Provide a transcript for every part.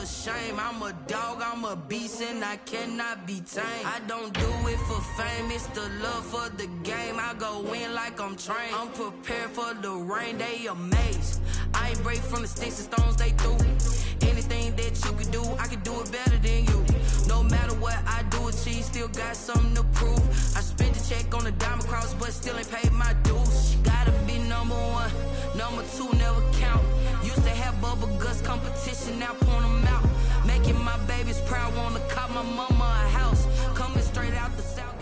a shame. I'm a dog, I'm a beast, and I cannot be tamed. I don't do it for fame, it's the love for the game. I go in like I'm trained. I'm prepared for the rain, they amazed. I ain't break from the sticks and stones they threw. Anything that you can do, I can do it better than you. No matter what I do, achieve, still got something to prove. I spent the check on the diamond cross, but still ain't paid my dues. Gotta be number one, number two never count. Used to have bubble guts competition, now point them out. Making my babies proud, wanna cop my mama a house. Coming straight out the south.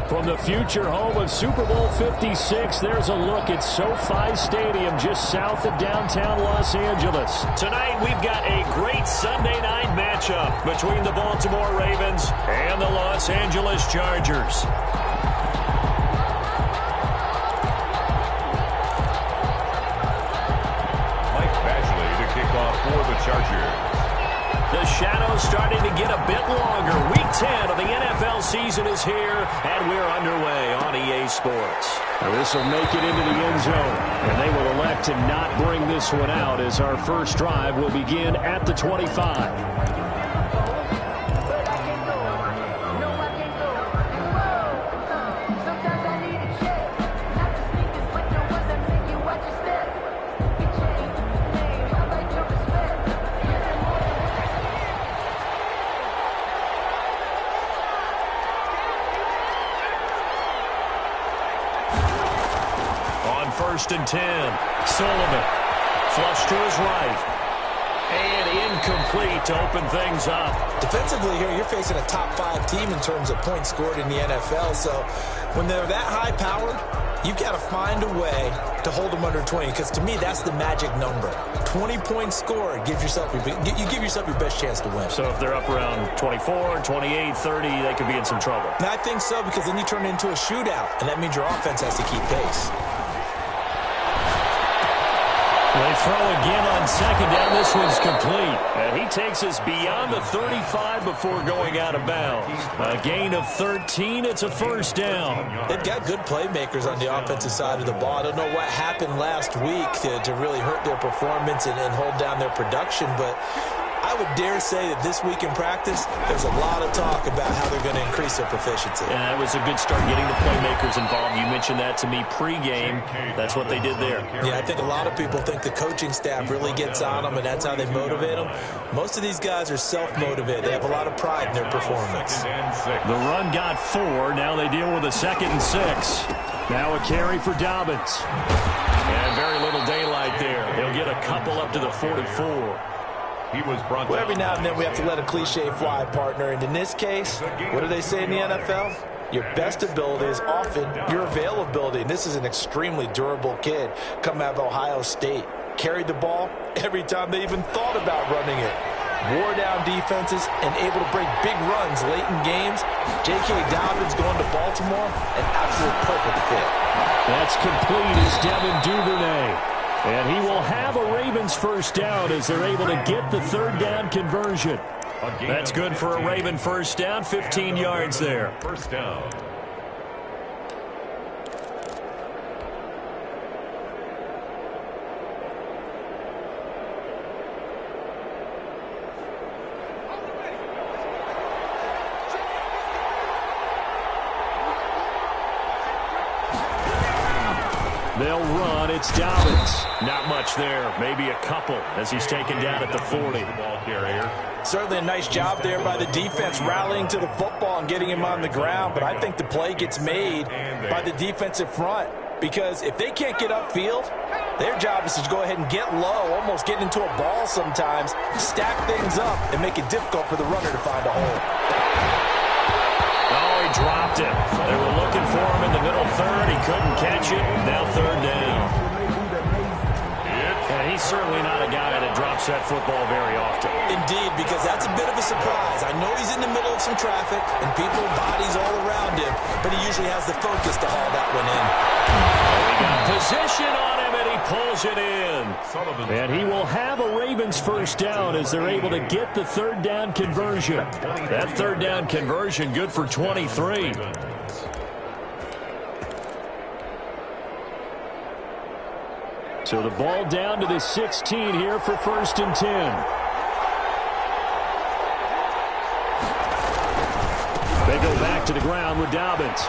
From the future home of Super Bowl 56, there's a look at SoFi Stadium just south of downtown Los Angeles. Tonight, we've got a great Sunday night matchup between the Baltimore Ravens and the Los Angeles Chargers. For the Chargers. The shadow's starting to get a bit longer. Week 10 of the NFL season is here, and we're underway on EA Sports. This will make it into the end zone, and they will elect to not bring this one out as our first drive will begin at the 25. First and 10. Sullivan. Flush to his right. And incomplete to open things up. Defensively here, you're facing a top 5 team in terms of points scored in the NFL. So when they're that high-powered, you've got to find a way to hold them under 20. Because to me, that's the magic number. 20 points scored, you give yourself your best chance to win. So if they're up around 24, 28, 30, they could be in some trouble. And I think so, because then you turn it into a shootout. And that means your offense has to keep pace. They throw again on second down. This one's complete. And he takes us beyond the 35 before going out of bounds. A gain of 13. It's a first down. They've got good playmakers on the offensive side of the ball. I don't know what happened last week to really hurt their performance and hold down their production, but I would dare say that this week in practice, there's a lot of talk about how they're going to increase their proficiency. And that was a good start getting the playmakers involved. You mentioned that to me pregame. That's what they did there. Yeah, I think a lot of people think the coaching staff really gets on them, and that's how they motivate them. Most of these guys are self-motivated. They have a lot of pride in their performance. The run got 4. Now they deal with a 2nd and 6. Now a carry for Dobbins. And very little daylight there. He'll get a couple up to the 44. Well, every now and then we have to let a cliche fly, partner. And in this case, what do they say in the NFL? Your best ability is often your availability. And this is an extremely durable kid coming out of Ohio State. Carried the ball every time they even thought about running it. Wore down defenses and able to break big runs late in games. J.K. Dobbins going to Baltimore, an absolute perfect fit. That's complete as Devin Duvernay. And he will have a Ravens first down as they're able to get the 3rd down conversion. That's good for a Raven first down, 15 yards there. First down. They'll run. It's Dobbins. Not much there. Maybe a couple as he's taken down at the 40. Ball carrier. Certainly a nice job there by the defense rallying to the football and getting him on the ground. But I think the play gets made by the defensive front. Because if they can't get upfield, their job is to go ahead and get low, almost get into a ball sometimes, stack things up, and make it difficult for the runner to find a hole. Oh, he dropped it. They were looking for him in the middle third. He couldn't catch it. Now 3rd down. And he's certainly not a guy that drops that football very often. Indeed, because that's a bit of a surprise. I know he's in the middle of some traffic and people, bodies all around him, but he usually has the focus to haul that one in. He got position on him, and he pulls it in. And he will have a Ravens first down as they're able to get the 3rd down conversion. That 3rd down conversion good for 23. So the ball down to the 16 here for 1st and 10. They go back to the ground with Dobbins.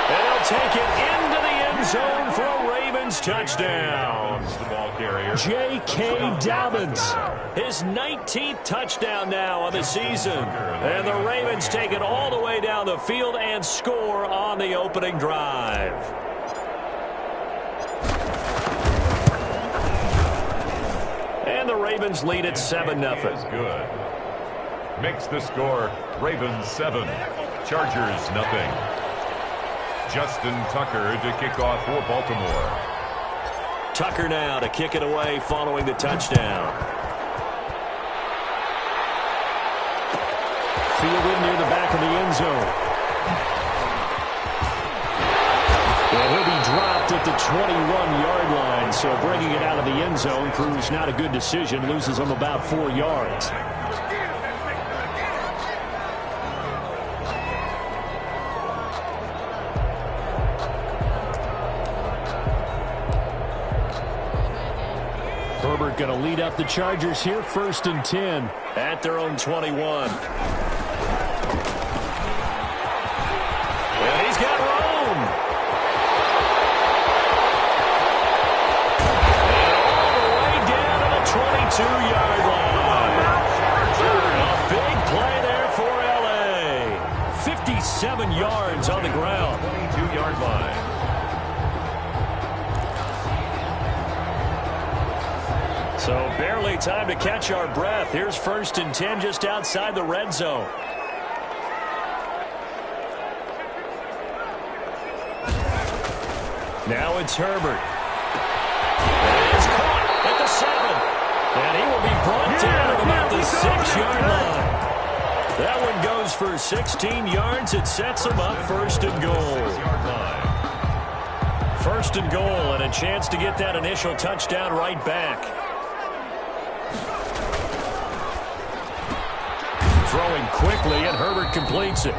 And he'll take it into the end zone for a Ravens touchdown. The ball carrier. J.K. Dobbins, his 19th touchdown now on the season. And the Ravens take it all the way down the field and score on the opening drive. And the Ravens lead at 7-0. Good. Makes the score Ravens 7, Chargers nothing. Justin Tucker to kick off for Baltimore. Tucker now to kick it away following the touchdown. Fielded near the back of the end zone. And he'll be dropped at the 21-yard line, so bringing it out of the end zone proves not a good decision, loses him about 4 yards. Herbert going to lead up the Chargers here, 1st and 10 at their own 21. And he's got room. And all the way down to the 22-yard line. A big play there for L.A. 57 yards on the ground. 22-yard line. So barely time to catch our breath. Here's 1st and 10 just outside the red zone. Now it's Herbert. And it's caught at the 7. And he will be brought down at about the 6-yard line. That one goes for 16 yards. It sets him up 1st and goal. 1st and goal and a chance to get that initial touchdown right back. Throwing quickly, and Herbert completes it.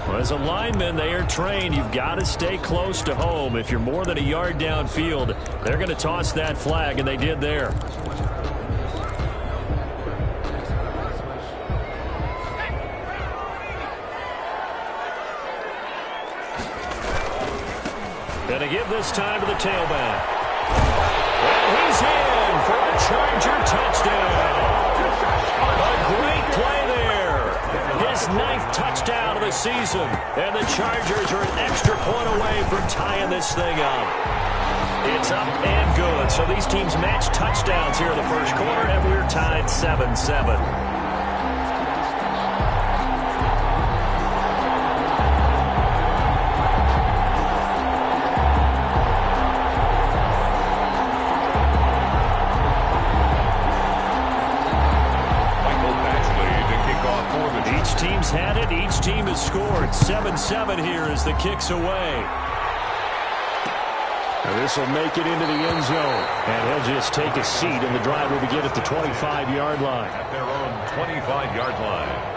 Well, as a lineman, they are trained. You've got to stay close to home. If you're more than a yard downfield, they're going to toss that flag, and they did there. Going to give this time to the tailback. And he's in for a Charger touchdown. A great play there. His 9th touchdown of the season. And the Chargers are an extra point away from tying this thing up. It's up and good. So these teams match touchdowns here in the first quarter, and we're tied 7-7. Each team's had it. Each team has scored. 7-7 here as the kick's away. This will make it into the end zone. And he'll just take a seat, and the drive will begin at the 25-yard line. At their own 25-yard line.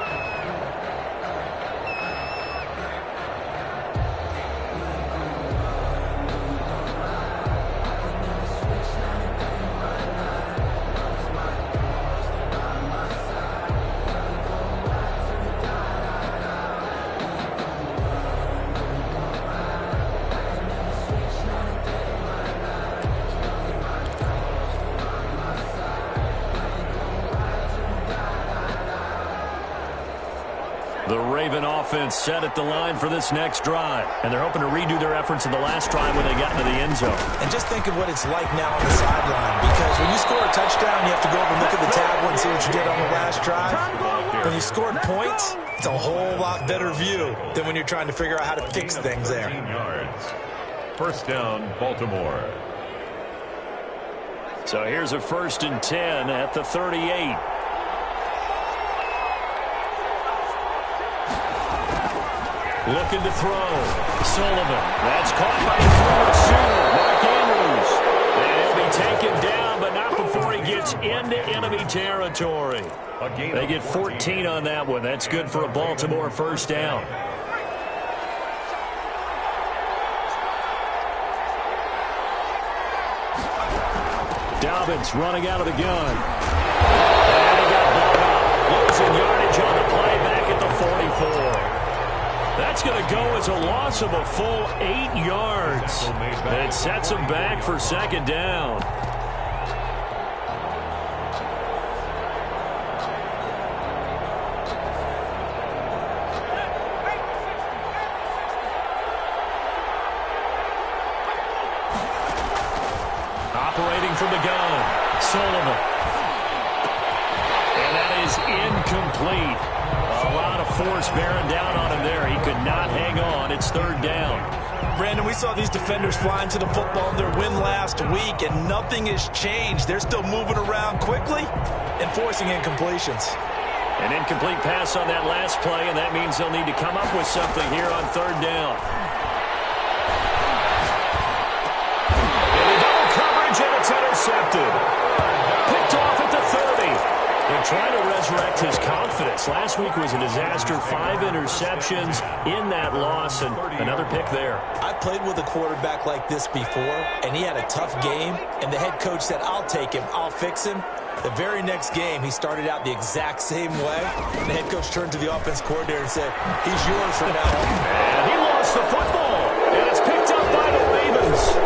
The Raven offense set at the line for this next drive. And they're hoping to redo their efforts in the last drive when they got into the end zone. And just think of what it's like now on the sideline. Because when you score a touchdown, you have to go over and look at the tablet and see what you did on the last drive. When you scored points, it's a whole lot better view than when you're trying to figure out how to fix things there. 13 yards. First down, Baltimore. So here's a 1st and 10 at the 38. Looking to throw. Sullivan. That's caught by the receiver, Mark Andrews. And he'll be taken down, but not before he gets into enemy territory. They get 14 on that one. That's good for a Baltimore first down. Dobbins running out of the gun. And he got blown up. Losing yardage on the play back at the 44. That's going to go as a loss of a full 8 yards. And it sets him back for second down. Operating from the gun, Sullivan. And that is incomplete. A lot of force bearing down on him there. He could not hang on. It's third down. Brandon, we saw these defenders flying to the football in their win last week, and nothing has changed. They're still moving around quickly and forcing incompletions. An incomplete pass on that last play, and that means they'll need to come up with something here on third down. And it's intercepted. Picked off at the 30. They're trying to resurrect his confidence. Last week was a disaster. 5 interceptions in that loss, and another pick there. I played with a quarterback like this before, and he had a tough game, and the head coach said, I'll take him, I'll fix him. The very next game, he started out the exact same way. The head coach turned to the offense coordinator and said, he's yours from now on. And he lost the football, and it's picked up by the Ravens.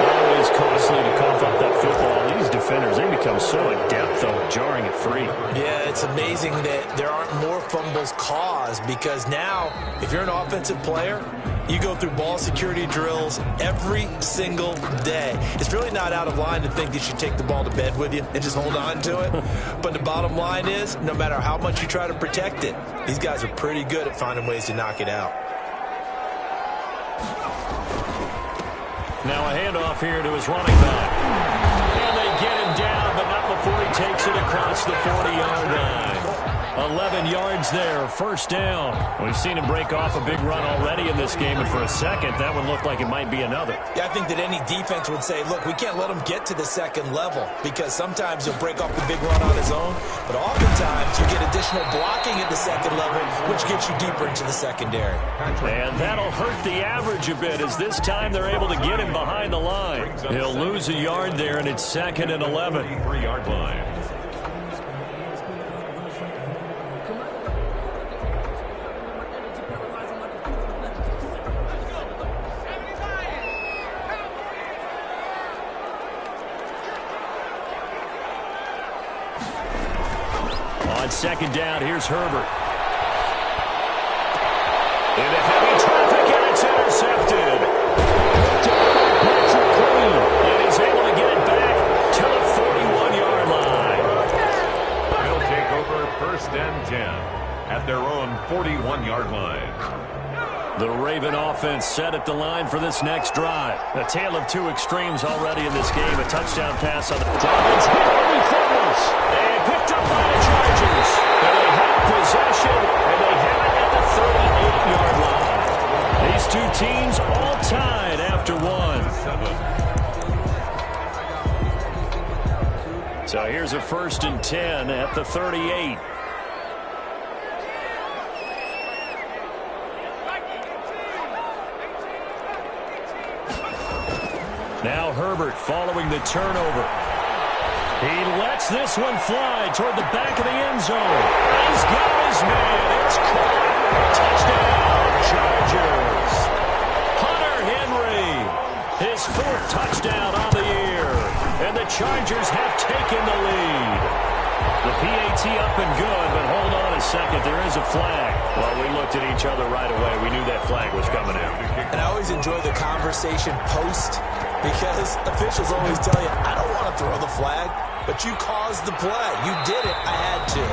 Always costly to cough up that football. These defenders, they become so adept, though, at jarring it free. Yeah, it's amazing that there aren't more fumbles caused, because now, if you're an offensive player, you go through ball security drills every single day. It's really not out of line to think that you take the ball to bed with you and just hold on to it. But the bottom line is, no matter how much you try to protect it, these guys are pretty good at finding ways to knock it out. Now a handoff here to his running back. And they get him down, but not before he takes it across the 40-yard line. 11 yards there, first down. We've seen him break off a big run already in this game, and for a second, that one looked like it might be another. Yeah, I think that any defense would say, look, we can't let him get to the second level, because sometimes he'll break off the big run on his own, but oftentimes you get additional blocking at the second level, which gets you deeper into the secondary. And that'll hurt the average a bit, as this time they're able to get him behind the line. He'll lose a yard there, and it's 2nd and 11. 3-yard line. On second down, here's Herbert. Into heavy traffic, and it's intercepted. Patrick Queen, and he's able to get it back to the 41-yard line. They'll take over 1st and 10 at their own 41-yard line. The Raven offense set at the line for this next drive. A tale of two extremes already in this game. A touchdown pass on the Dobbins. He fumbles. And picked up by the Chargers. And they have possession, and they have it at the 38-yard line. These two teams all tied after one. So here's a 1st and 10 at the 38. Now Herbert following the turnover. He lets this one fly toward the back of the end zone. He's got his man. It's caught. Touchdown, Chargers. Hunter Henry, his 4th touchdown on the year. And the Chargers have taken the lead. The PAT up and good, but hold on a second. There is a flag. Well, we looked at each other right away. We knew that flag was coming out. And I always enjoy the conversation post, because officials always tell you, I don't want to throw the flag, but you caused the play. You did it. I had to.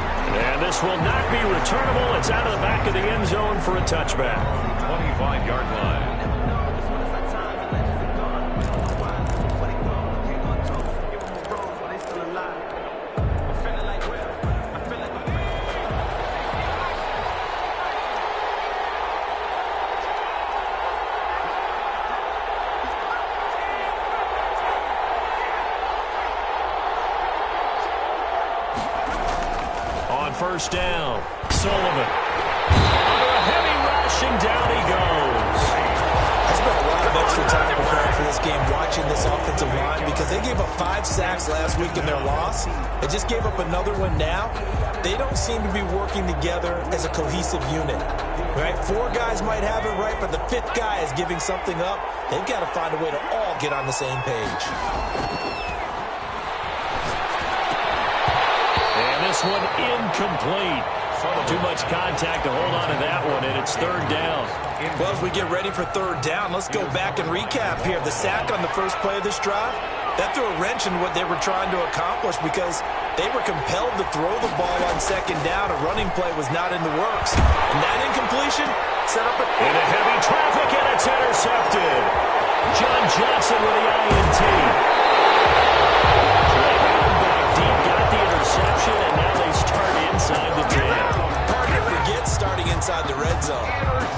And this will not be returnable. It's out of the back of the end zone for a touchback. 25-yard line. First down, Sullivan. Under a heavy rush, and down he goes. I spent a lot of extra time preparing for this game watching this offensive line because they gave up 5 sacks last week in their loss. They just gave up another one now. They don't seem to be working together as a cohesive unit. Right? 4 guys might have it right, but the 5th guy is giving something up. They've got to find a way to all get on the same page. And this one incomplete. Too much contact to hold on to that one, and it's 3rd down. Well, as we get ready for 3rd down, let's go back and recap here. The sack on the first play of this drive, that threw a wrench in what they were trying to accomplish because they were compelled to throw the ball on 2nd down. A running play was not in the works. And that incompletion set up into heavy traffic, and it's intercepted. John Johnson with the INT. Got the interception, and now they start inside the 10. Partner forgets starting inside the red zone.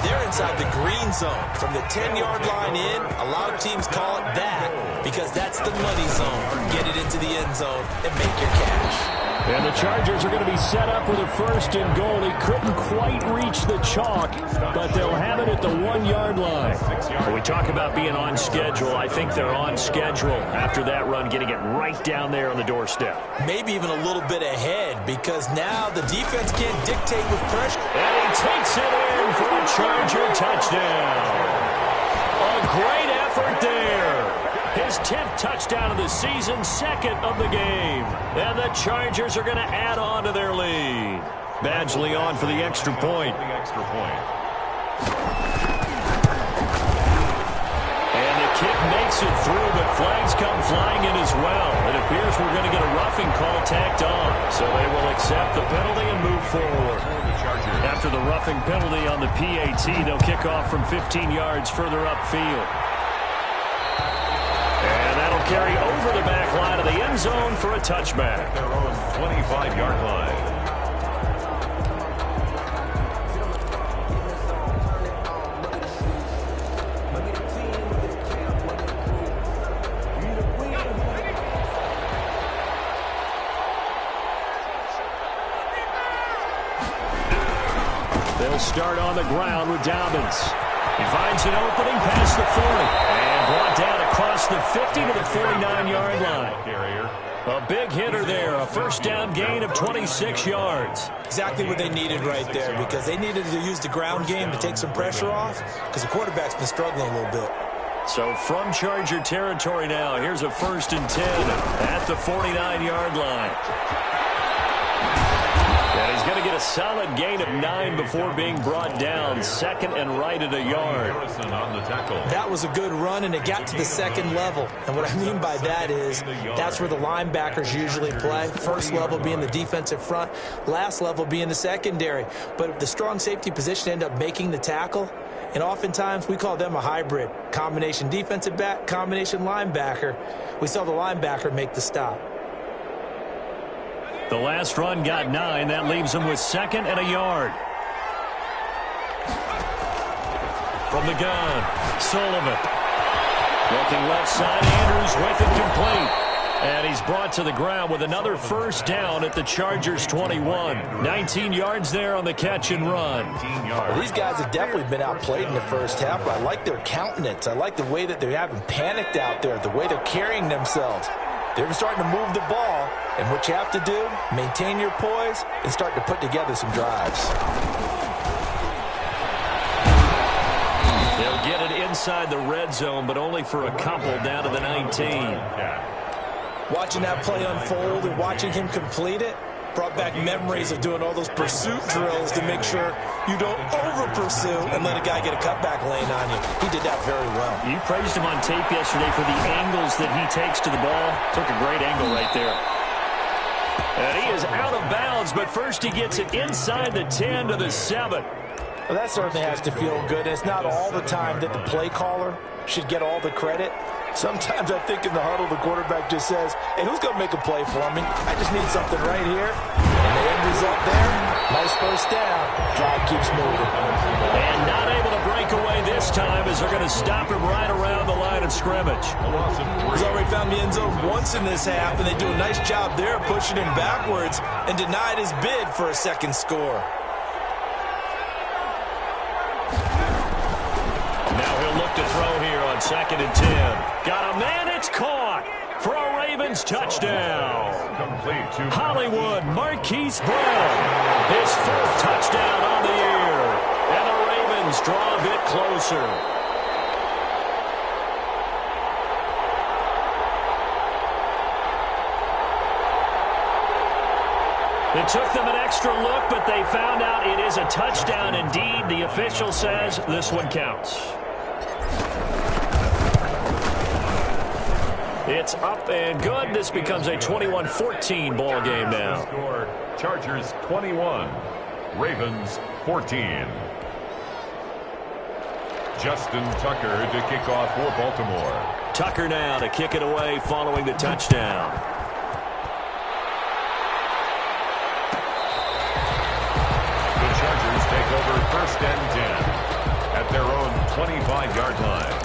They're inside the green zone. From the 10-yard line in, a lot of teams call it that because that's the money zone. Get it into the end zone and make your cash. And the Chargers are going to be set up with a 1st and goal. He couldn't quite reach the chalk, but they'll have it at the 1-yard line. When we talk about being on schedule, I think they're on schedule after that run, getting it right down there on the doorstep. Maybe even a little bit ahead because now the defense can't dictate with pressure. And he takes it in for a Charger touchdown. A great effort there. His 10th touchdown of the season, 2nd of the game. And the Chargers are going to add on to their lead. Badgley on for the extra point. And the kick makes it through, but flags come flying in as well. It appears we're going to get a roughing call tacked on. So they will accept the penalty and move forward. After the roughing penalty on the PAT, they'll kick off from 15 yards further upfield. And that'll carry over the back line of the end zone for a touchback. Their own 25-yard line. They'll start on the ground with Dobbins. He finds an opening past the 40 and brought down across the 50 to the 49-yard line. A big hitter there, a 1st down gain of 26 yards. Exactly what they needed right there because they needed to use the ground game to take some pressure off because the quarterback's been struggling a little bit. So from Charger territory now, here's a 1st and 10 at the 49-yard line. And he's going to get a solid gain of 9 before being brought down. 2nd and right at a yard. That was a good run, and it got to the 2nd level. And what I mean by that is that's where the linebackers usually play. 1st level being the defensive front, last level being the secondary. But the strong safety position ended up making the tackle. And oftentimes we call them a hybrid. Combination defensive back, combination linebacker. We saw the linebacker make the stop. The last run got 9. That leaves him with 2nd and a yard. From the gun, Sullivan. Looking left side, Andrews with it complete. And he's brought to the ground with another 1st down at the Chargers 21. 19 yards there on the catch and run. Well, these guys have definitely been outplayed in the first half, but I like their countenance. I like the way that they haven't panicked out there, the way they're carrying themselves. They're starting to move the ball, and what you have to do, maintain your poise and start to put together some drives. They'll get it inside the red zone, but only for a couple down to the 19. Watching that play unfold and watching him complete it brought back memories of doing all those pursuit drills to make sure you don't over-pursue and let a guy get a cutback lane on you. He did that very well. You praised him on tape yesterday for the angles that he takes to the ball. Took a great angle right there. And he is out of bounds, but first he gets it inside the 10 to the 7. Well, that certainly has to feel good. It's not all the time that the play caller should get all the credit. Sometimes I think in the huddle, the quarterback just says, hey, who's going to make a play for me? I just need something right here. And the end result there, nice 1st down. Drive keeps moving. And not able to break away this time as they're going to stop him right around the line of scrimmage. He's already found the end zone once in this half, and they do a nice job there pushing him backwards and denied his bid for a 2nd score. Now he'll look to throw here on 2nd and 10. Got a man, it's caught for a Ravens touchdown. Complete to Hollywood Marquise Brown, his 4th touchdown on the year. And the Ravens draw a bit closer. It took them an extra look, but they found out it is a touchdown indeed. The official says this one counts. It's up and good. This becomes a 21-14 ball game now. Score, Chargers 21, Ravens 14. Justin Tucker to kick off for Baltimore. Tucker now to kick it away following the touchdown. The Chargers take over 1st and 10 at their own 25-yard line.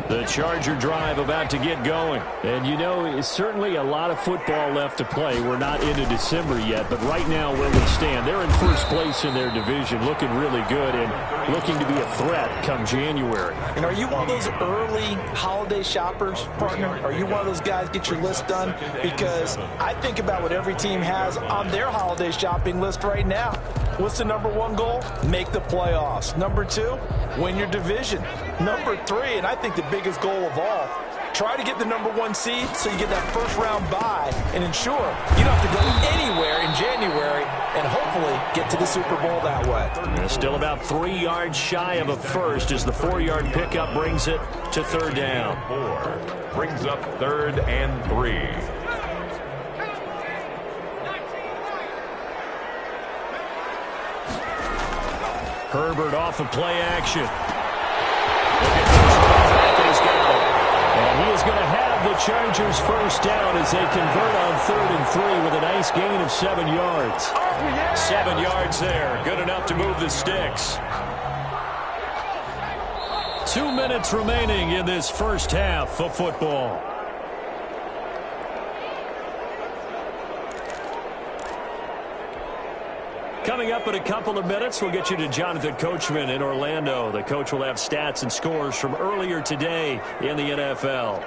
The Charger drive about to get going. And, you know, it's certainly a lot of football left to play. We're not into December yet, but right now where we stand, they're in first place in their division, looking really good and looking to be a threat come January. And are you one of those early holiday shoppers, partner? Are you one of those guys get your list done? Because I think about what every team has on their holiday shopping list right now. What's the number 1 goal? Make the playoffs. Number 2, win your division. Number 3, and I think the biggest goal of all, try to get the number 1 seed so you get that first round bye and ensure you don't have to go anywhere in January and hopefully get to the Super Bowl that way. They're still about 3 yards shy of a first as the 4-yard pickup brings it to 3rd down. 4 brings up 3rd and 3. Herbert off of play action. Look at this. He's got it. And he is going to have the Chargers first down as they convert on 3rd and 3 with a nice gain of 7 yards. 7 yards there. Good enough to move the sticks. 2 minutes remaining in this first half of football. Coming up in a couple of minutes, we'll get you to Jonathan Coachman in Orlando. The coach will have stats and scores from earlier today in the NFL.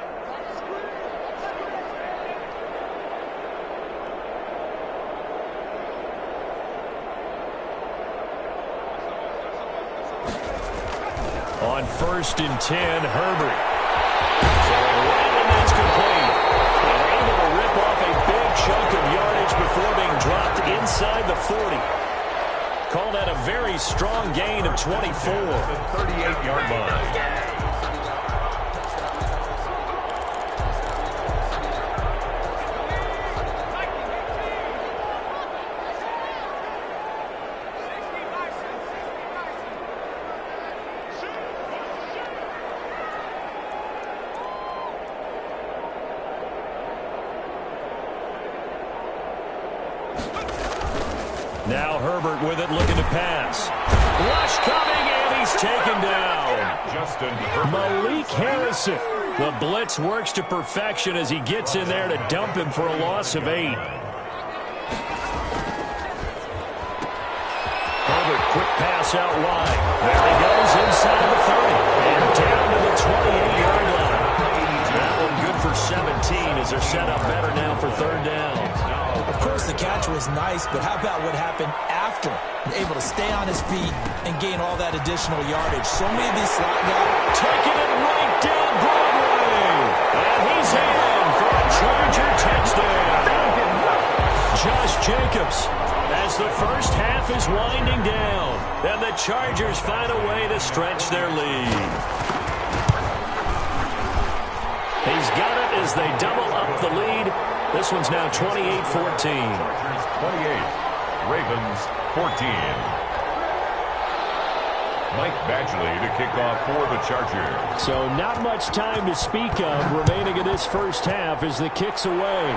On 1st and 10, Herbert. And that's complete. And able to rip off a big chunk of yardage before being dropped inside the 40. Call that a very strong gain of 24. The 38-yard line. Now Herbert with it, looking to pass. Rush coming, and he's taken down. Justin Herbert. Malik Harrison. The blitz works to perfection as he gets in there to dump him for a loss of 8. Herbert, quick pass out wide. There he goes inside the 30. And down to the 28-yard line. That one good for 17 as they're set up better now for 3rd down. Of course, the catch was nice, but how about what happened after? Able to stay on his feet and gain all that additional yardage. So many of these slot guys taking it right down Broadway. And he's in for a Charger touchdown. Josh Jacobs as the first half is winding down. And the Chargers find a way to stretch their lead. He's got it as they double up the lead. This one's now 28-14. Chargers 28, Ravens 14. Mike Badgley to kick off for the Chargers. So not much time to speak of remaining in this first half as the kick's away.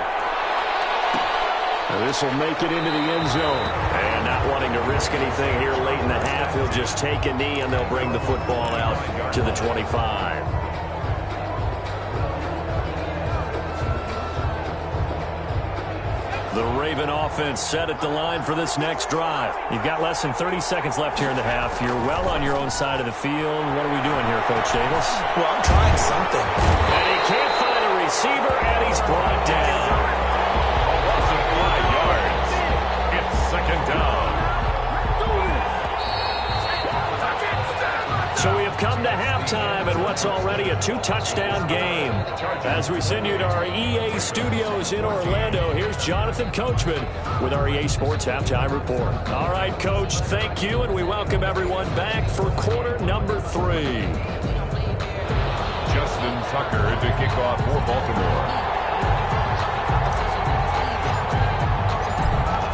This will make it into the end zone. And not wanting to risk anything here late in the half, he'll just take a knee and they'll bring the football out to the 25. The Raven offense set at the line for this next drive. You've got less than 30 seconds left here in the half. You're well on your own side of the field. What are we doing here, Coach Davis? Well, I'm trying something. And he can't find a receiver, and he's brought down. A loss of 5 yards. It's second down. So we have come to halftime in what's already a 2-touchdown game. As we send you to our EA studios in Orlando, here's Jonathan Coachman with our EA Sports Halftime Report. All right, Coach, thank you, and we welcome everyone back for quarter number 3. Justin Tucker to kick off for Baltimore.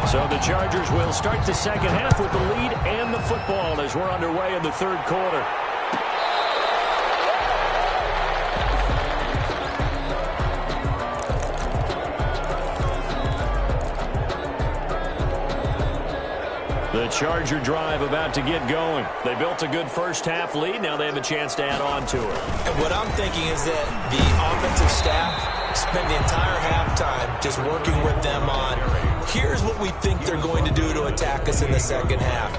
So the Chargers will start the second half with the lead and the football as we're underway in the third quarter. The Charger drive about to get going. They built a good first half lead. Now they have a chance to add on to it. And what I'm thinking is that the offensive staff spent the entire halftime just working with them on, here's what we think they're going to do to attack us in the second half.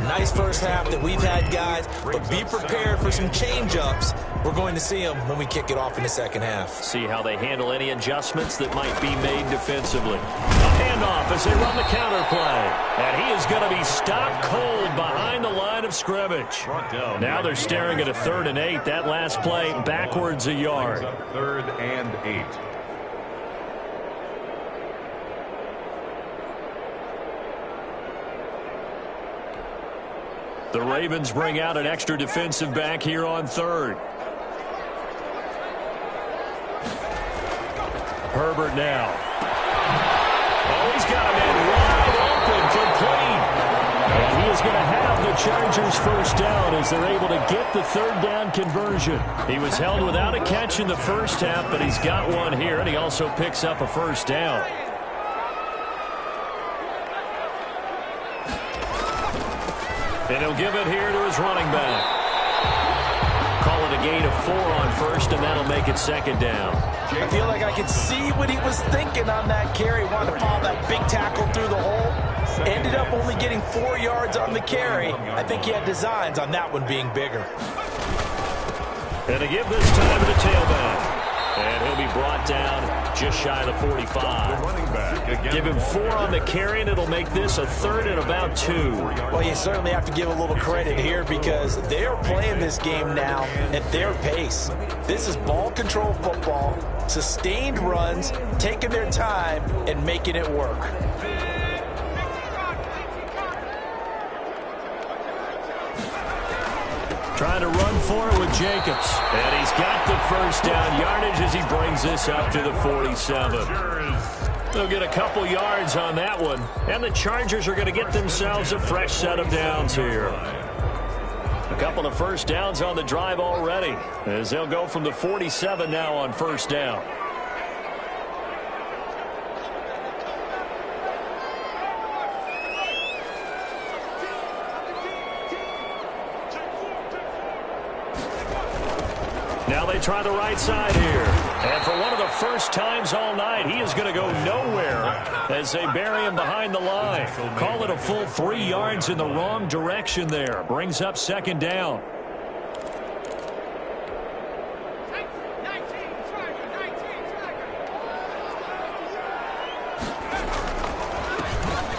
Nice first half that we've had, guys, but be prepared for some change-ups. We're going to see them when we kick it off in the second half. See how they handle any adjustments that might be made defensively. A handoff as they run the counter play. And he is going to be stopped cold behind the line of scrimmage. Now they're staring at a 3rd and 8. That last play backwards a yard. 3rd and 8. The Ravens bring out an extra defensive back here on 3rd. Herbert now. Oh, he's got a man wide open, complete. And he is going to have the Chargers first down as they're able to get the 3rd down conversion. He was held without a catch in the first half, but he's got one here, and he also picks up a first down. And he'll give it here to his running back. Call it a gain of 4 on first, and that'll make it second down. I feel like I could see what he was thinking on that carry. Wanted to follow that big tackle through the hole. Ended up only getting 4 yards on the carry. I think he had designs on that one being bigger. And to give this time to the tailback. And he'll be brought down just shy of the 45. The running back again. Give him 4 on the carry, and it'll make this a 3rd and about 2. Well, you certainly have to give a little credit here because they are playing this game now at their pace. This is ball control football, sustained runs, taking their time, and making it work. Trying to run for it with Jacobs. And he's got the first down yardage as he brings this up to the 47. They'll get a couple yards on that one. And the Chargers are going to get themselves a fresh set of downs here. A couple of first downs on the drive already as they'll go from the 47 now on first down. Now they try the right side here. And for one of the first times all night, he is going to go nowhere as they bury him behind the line. Call it a full 3 yards in the wrong direction there. Brings up second down.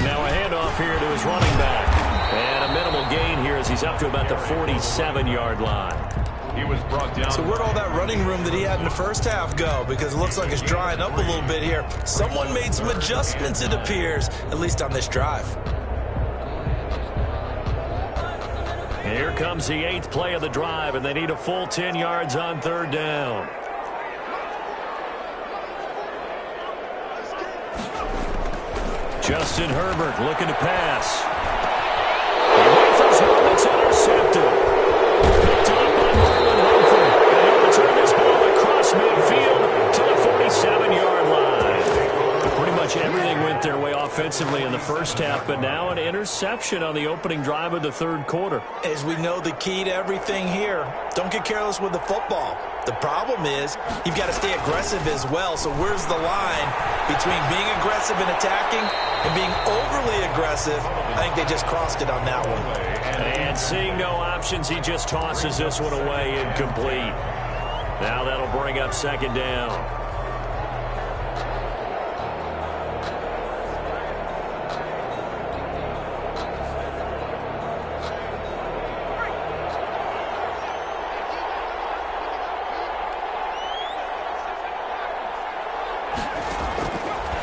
Now a handoff here to his running back. And a minimal gain here as he's up to about the 47-yard line. He was brought down. So where'd all that running room that he had in the first half go? Because it looks like it's drying up a little bit here. Someone made some adjustments, it appears, at least on this drive. Here comes the 8th play of the drive, and they need a full 10 yards on 3rd down. Justin Herbert looking to pass. It's intercepted. Picked up by Marlon Humphrey. And he'll return this ball across midfield to the 47-yard line. Pretty much everything went their way offensively. offensively in the first half, but now an interception on the opening drive of the third quarter. As we know, the key to everything here, don't get careless with the football. The problem is you've got to stay aggressive as well. So where's the line between being aggressive and attacking and being overly aggressive? I think they just crossed it on that one. And seeing no options, he just tosses this one away, incomplete. Now that'll bring up second down.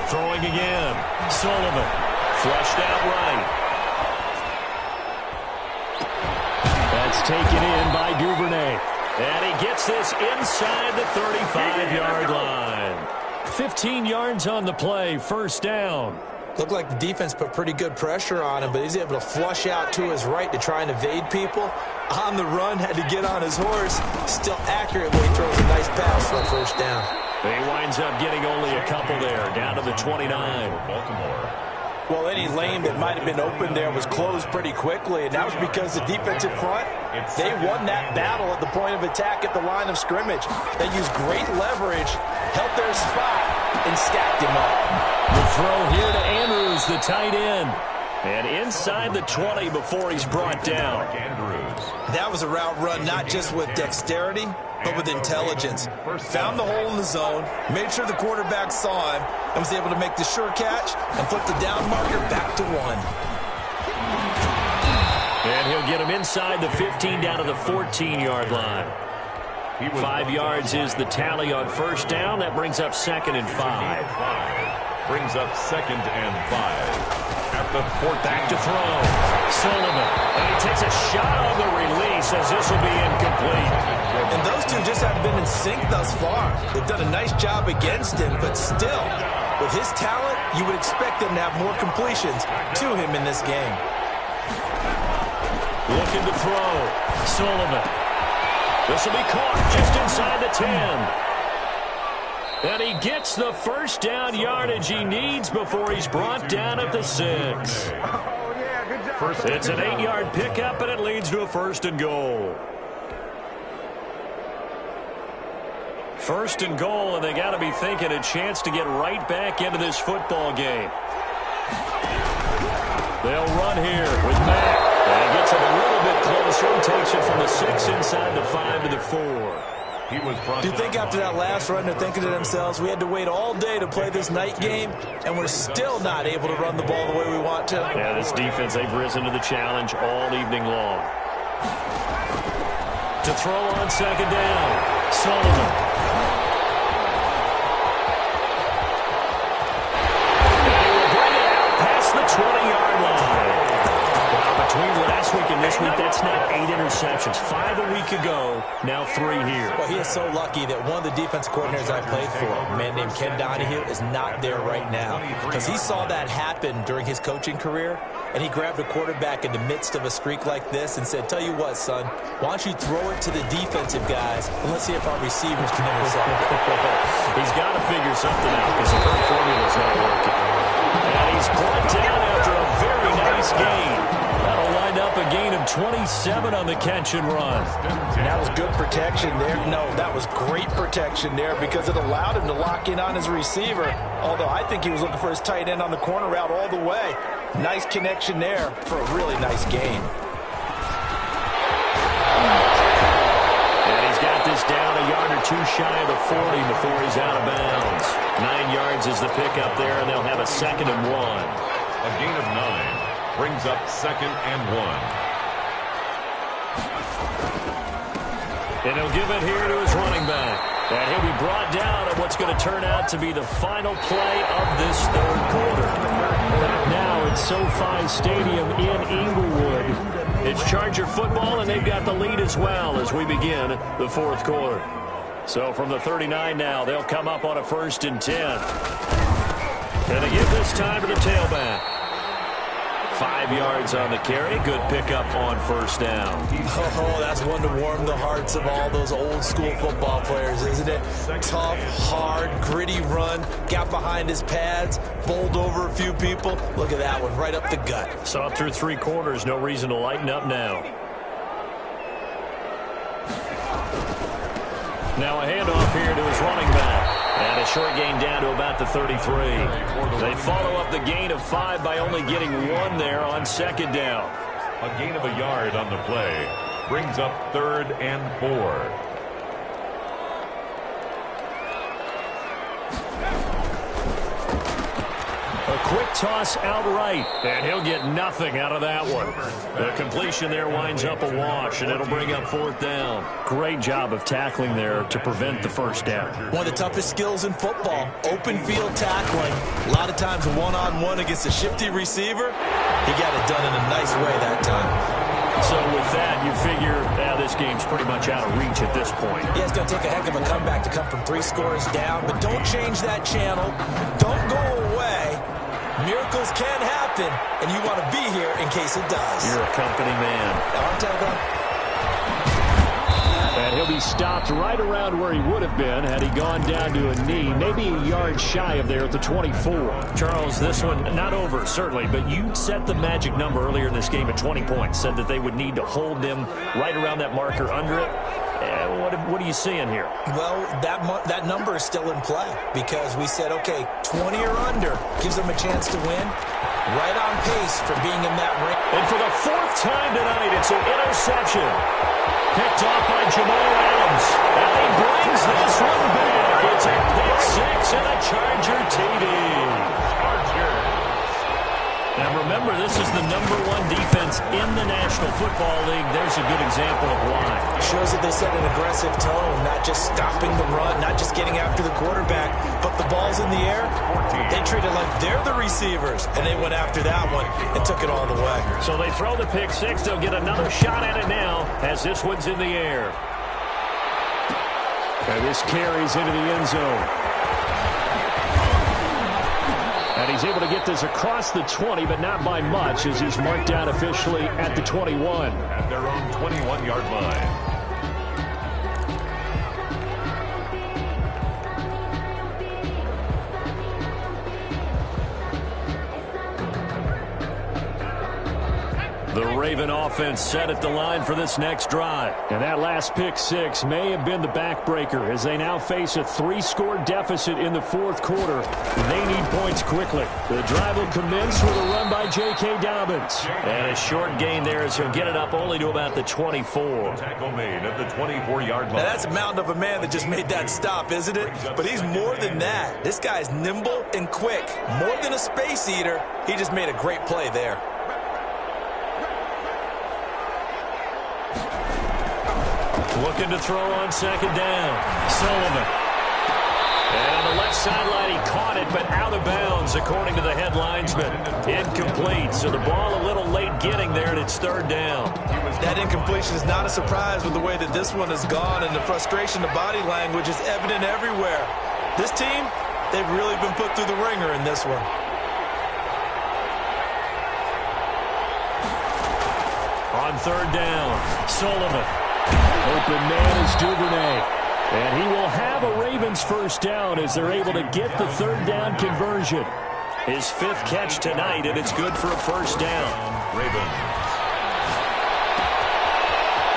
Throwing again. Sullivan. Flushed out right. That's taken in by Duvernay. And he gets this inside the 35-yard line. 15 yards on the play. First down. Looked like the defense put pretty good pressure on him, but he's able to flush out to his right to try and evade people. On the run, had to get on his horse. Still accurate when he throws a nice pass for a first down. He winds up getting only a couple there, down to the 29. Baltimore. Well, any lane that might have been open there was closed pretty quickly, and that was because the defensive front, they won that battle at the point of attack at the line of scrimmage. They used great leverage, held their spot, and stacked him up. The throw here to Andrews, the tight end. And inside the 20 before he's brought down. That was a route run not just with dexterity, but with intelligence. Found the hole in the zone, made sure the quarterback saw him, and was able to make the sure catch and flip the down marker back to 1. And he'll get him inside the 15 down to the 14-yard line. 5 yards is the tally on first down. That brings up second and 5. Brings up second and 5. At the 14. Back to throw. Sullivan. And he takes a shot on the release as this will be incomplete. And those two just haven't been in sync thus far. They've done a nice job against him, but still, with his talent, you would expect them to have more completions to him in this game. Looking to throw. Sullivan. This will be caught just inside the 10. And he gets the first down yardage he needs before he's brought down at the 6. It's an 8-yard pickup, and it leads to a first and goal. First and goal, and they got to be thinking a chance to get right back into this football game. They'll run here with Mack. And he gets it a little bit closer and takes it from the 6 inside the 5 to the 4. Do you think after that last run they're thinking to themselves, we had to wait all day to play this night game, and we're still not able to run the ball the way we want to? Yeah, this defense, they've risen to the challenge all evening long. To throw on second down, Sullivan. And he will bring it out past the 20-yard line. Between last week and this week, that's now 8 interceptions. 5 a week ago, now 3 here. Well, he is so lucky that one of the defense coordinators I played for, a man named Ken Donahue, is not there right now. Because he saw that happen during his coaching career, and he grabbed a quarterback in the midst of a streak like this and said, tell you what, son, why don't you throw it to the defensive guys, and let's see if our receivers can intercept it. He's got to figure something out because the current formula's not working. And he's brought down after a very nice game. That'll wind up a gain of 27 on the catch and run. And that was good protection there. No, that was great protection there because it allowed him to lock in on his receiver. Although I think he was looking for his tight end on the corner route all the way. Nice connection there for a really nice gain. And he's got this down a yard or two shy of the 40 before he's out of bounds. 9 yards is the pickup there, and they'll have a second and 1. A gain of 9. Brings up second and 1. And he'll give it here to his running back. And he'll be brought down at what's going to turn out to be the final play of this third quarter. Back now at SoFi Stadium in Inglewood. It's Charger football, and they've got the lead as well as we begin the fourth quarter. So from the 39 now, they'll come up on a 1st and 10. And they give this time to the tailback. 5 yards on the carry. Good pickup on first down. Oh, that's one to warm the hearts of all those old school football players, isn't it? Tough, hard, gritty run. Got behind his pads, bowled over a few people. Look at that one, right up the gut. Saw through 3 quarters. No reason to lighten up now. Now a handoff here to his running back. And a short gain down to about the 33. They follow up the gain of 5 by only getting 1 there on second down. A gain of a yard on the play brings up 3rd and 4. A quick toss outright, and he'll get nothing out of that one. The completion there winds up a wash, and it'll bring up 4th down. Great job of tackling there to prevent the first down. One of the toughest skills in football, open field tackling. A lot of times one-on-one against a shifty receiver. He got it done in a nice way that time. So with that, you figure this game's pretty much out of reach at this point. Yeah, it's going to take a heck of a comeback to come from 3 scores down, but don't change that channel. Don't go away. Miracles can happen, and you want to be here in case it does. You're a company man. And he'll be stopped right around where he would have been had he gone down to a knee, maybe a yard shy of there at the 24. Charles, this one not over, certainly, but you set the magic number earlier in this game at 20 points, said that they would need to hold them right around that marker under it. What are you seeing here? Well, that number is still in play because we said, okay, 20 or under gives them a chance to win. Right on pace for being in that ring. And for the 4th time tonight, it's an interception. Picked off by Jamal Adams. And he brings this one back. It's a pick 6 and a Charger TD. Now remember, this is the #1 defense in the National Football League. There's a good example of why. Shows that they set an aggressive tone, not just stopping the run, not just getting after the quarterback, but the ball's in the air. They treat it like they're the receivers, and they went after that one and took it all the way. So they throw the pick 6. They'll get another shot at it now as this one's in the air. And this carries into the end zone. And he's able to get this across the 20, but not by much, as he's marked down officially at the 21. At their own 21-yard line. The Raven offense set at the line for this next drive. And that last pick 6 may have been the backbreaker as they now face a 3-score deficit in the 4th quarter. They need points quickly. The drive will commence with a run by J.K. Dobbins. And a short gain there as he'll get it up only to about the 24. Tackle made at the 24-yard line. Now that's a mountain of a man that just made that stop, isn't it? But he's more than that. This guy's nimble and quick. More than a space eater. He just made a great play there. Looking to throw on second down. Sullivan. And on the left sideline, he caught it, but out of bounds, according to the head linesman. Incomplete, so the ball a little late getting there, and it's 3rd down. That incompletion is not a surprise with the way that this one has gone, and the frustration, the body language is evident everywhere. This team, they've really been put through the ringer in this one. On 3rd down, Sullivan. Open man is Duvernay. And he will have a Ravens first down as they're able to get the 3rd down conversion. His 5th catch tonight, and it's good for a first down. Ravens.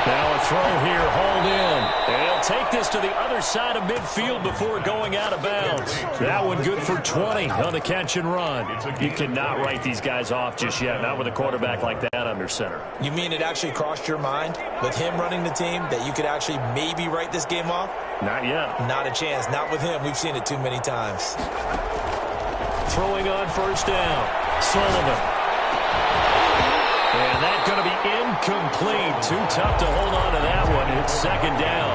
Now a throw here, hauled in. And he'll take this to the other side of midfield before going out of bounds. That one good for 20 on the catch and run. You cannot write these guys off just yet, not with a quarterback like that under center. You mean it actually crossed your mind with him running the team that you could actually maybe write this game off? Not yet. Not a chance. Not with him. We've seen it too many times. Throwing on first down, Sullivan. And that's going to be incomplete. Too tough to hold on to that one. It's 2nd down.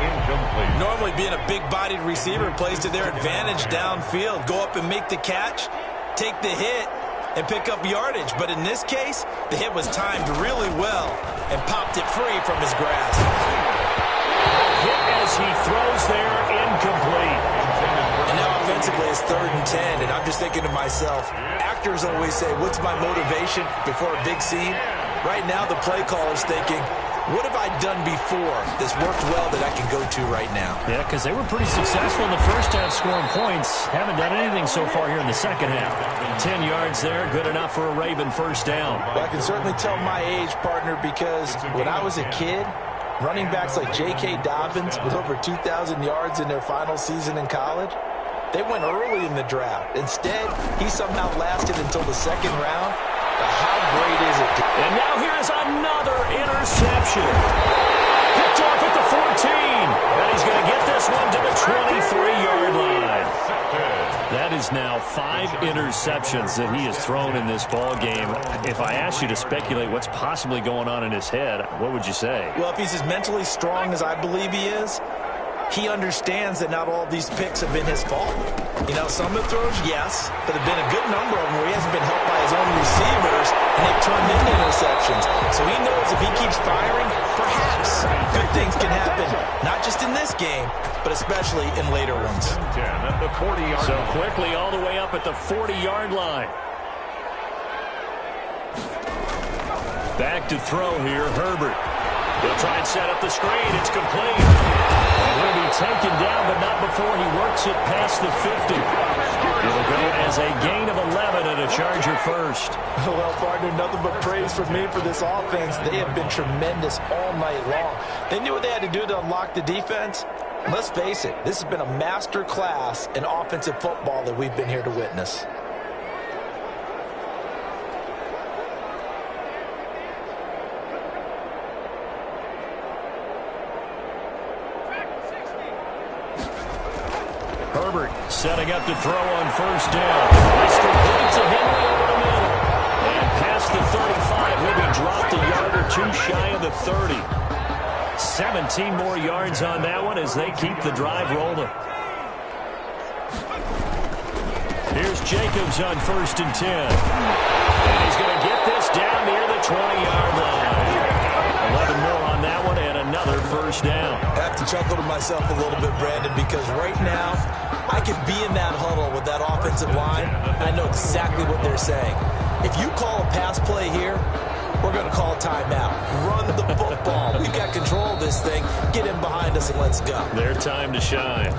Incomplete. Normally being a big-bodied receiver plays to their advantage downfield. Go up and make the catch, take the hit, and pick up yardage. But in this case, the hit was timed really well and popped it free from his grasp. Hit as he throws there, incomplete. And now offensively it's 3rd and 10, and I'm just thinking to myself, actors always say, what's my motivation before a big scene? Right now, the play caller's thinking, what have I done before that's worked well that I can go to right now? Yeah, because they were pretty successful in the first half scoring points. Haven't done anything so far here in the second half. 10 yards there, good enough for a Raven first down. Well, I can certainly tell my age, partner, because when I was a kid, running backs like J.K. Dobbins with over 2,000 yards in their final season in college, they went early in the draft. Instead, he somehow lasted until the second round. How great is it? And now here's another interception. Picked off at the 14. And he's going to get this one to the 23-yard line. That is now 5 interceptions that he has thrown in this ball game. If I asked you to speculate what's possibly going on in his head, what would you say? Well, if he's as mentally strong as I believe he is, he understands that not all of these picks have been his fault. You know, some of the throws, yes, but there have been a good number of them where he hasn't been helped by his own receivers, and they've turned into interceptions. So he knows if he keeps firing, perhaps good things can happen, not just in this game, but especially in later ones. So quickly all the way up at the 40-yard line. Back to throw here, Herbert. He'll try and set up the screen. It's complete. Will be taken down, but not before he works it past the 50. It'll go as a gain of 11 and a Charger first. Well, partner, nothing but praise from me for this offense. They have been tremendous all night long. They knew what they had to do to unlock the defense. Let's face it, this has been a master class in offensive football that we've been here to witness. Herbert setting up to throw on first down. It's complete to Henry over the middle. And past the 35, will be dropped a yard or two shy of the 30. 17 more yards on that one as they keep the drive rolling. Here's Jacobs on first and 10. And he's going to get this down near the 20-yard line. 11 more on that one and another first down. I have to chuckle to myself a little bit, Brandon, because right now I could be in that huddle with that offensive line. I know exactly what they're saying. If you call a pass play here, we're going to call a timeout. Run the football. We've got control of this thing. Get in behind us and let's go. Their time to shine.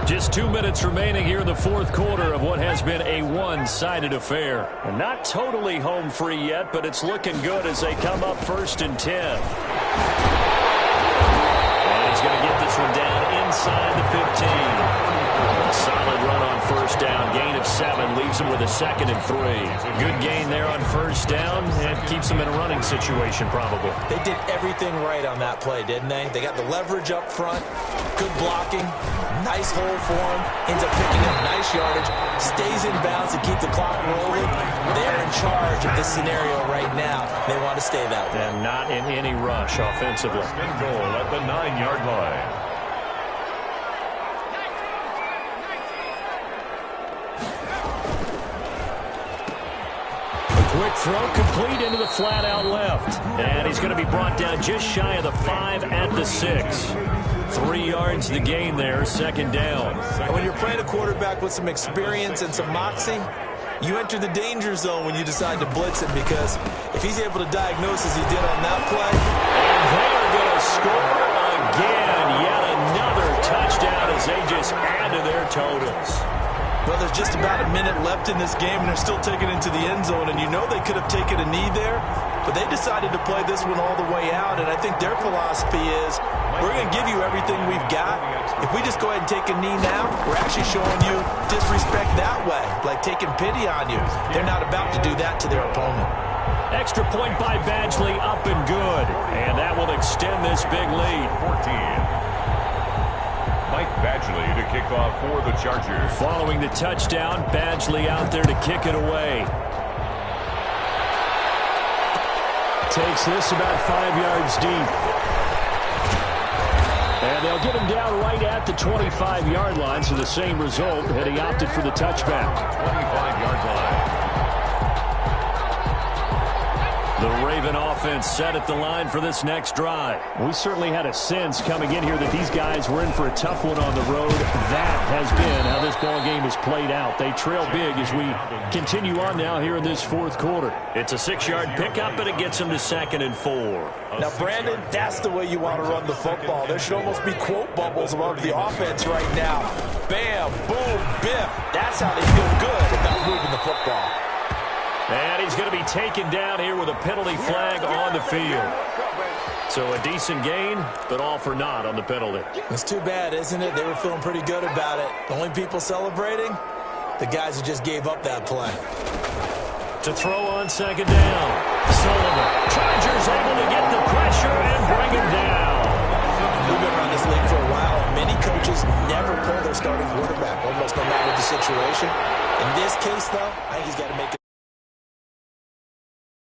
Just 2 minutes remaining here in the fourth quarter of what has been a one-sided affair. And not totally home free yet, but it's looking good as they come up first and 10. And he's going to get this one down inside the 15. Solid run on first down. Gain of 7 leaves him with a second and 3. Good gain there on first down and keeps him in a running situation probably. They did everything right on that play, didn't they? They got the leverage up front, good blocking, nice hole for him, ends up picking up nice yardage, stays in bounds to keep the clock rolling. They're in charge of this scenario right now. They want to stay that way. And not in any rush offensively. Spin goal at the 9-yard line. Quick throw complete into the flat out left. And he's going to be brought down just shy of the 5 at the 6. 3 yards the gain there, second down. And when you're playing a quarterback with some experience and some moxie, you enter the danger zone when you decide to blitz him, because if he's able to diagnose as he did on that play. And they are going to score again. Yet another touchdown as they just add to their totals. Well, there's just about a minute left in this game, and they're still taking it into the end zone. And you know they could have taken a knee there, but they decided to play this one all the way out. And I think their philosophy is, we're going to give you everything we've got. If we just go ahead and take a knee now, we're actually showing you disrespect that way, like taking pity on you. They're not about to do that to their opponent. Extra point by Badgley, up and good. And that will extend this big lead. 14. Mike Badgley to kick off for the Chargers. Following the touchdown, Badgley out there to kick it away. Takes this about 5 yards deep. And they'll get him down right at the 25-yard line, so the same result had he opted for the touchback. 25-yard line. The Raven offense set at the line for this next drive. We certainly had a sense coming in here that these guys were in for a tough one on the road. That has been how this ball game has played out. They trail big as we continue on now here in this fourth quarter. It's a 6-yard pickup, and it gets them to 2nd and 4. Now, Brandon, that's the way you want to run the football. There should almost be quote bubbles above the offense right now. Bam, boom, biff. That's how they feel good about moving the football. And he's going to be taken down here with a penalty flag on the field. So a decent gain, but all for naught on the penalty. It's too bad, isn't it? They were feeling pretty good about it. The only people celebrating, the guys who just gave up that play. To throw on 2nd down, Sullivan. Chargers able to get the pressure and bring him down. We've been around this league for a while, and many coaches never pull their starting quarterback, almost no matter the situation. In this case, though, I think he's got to make his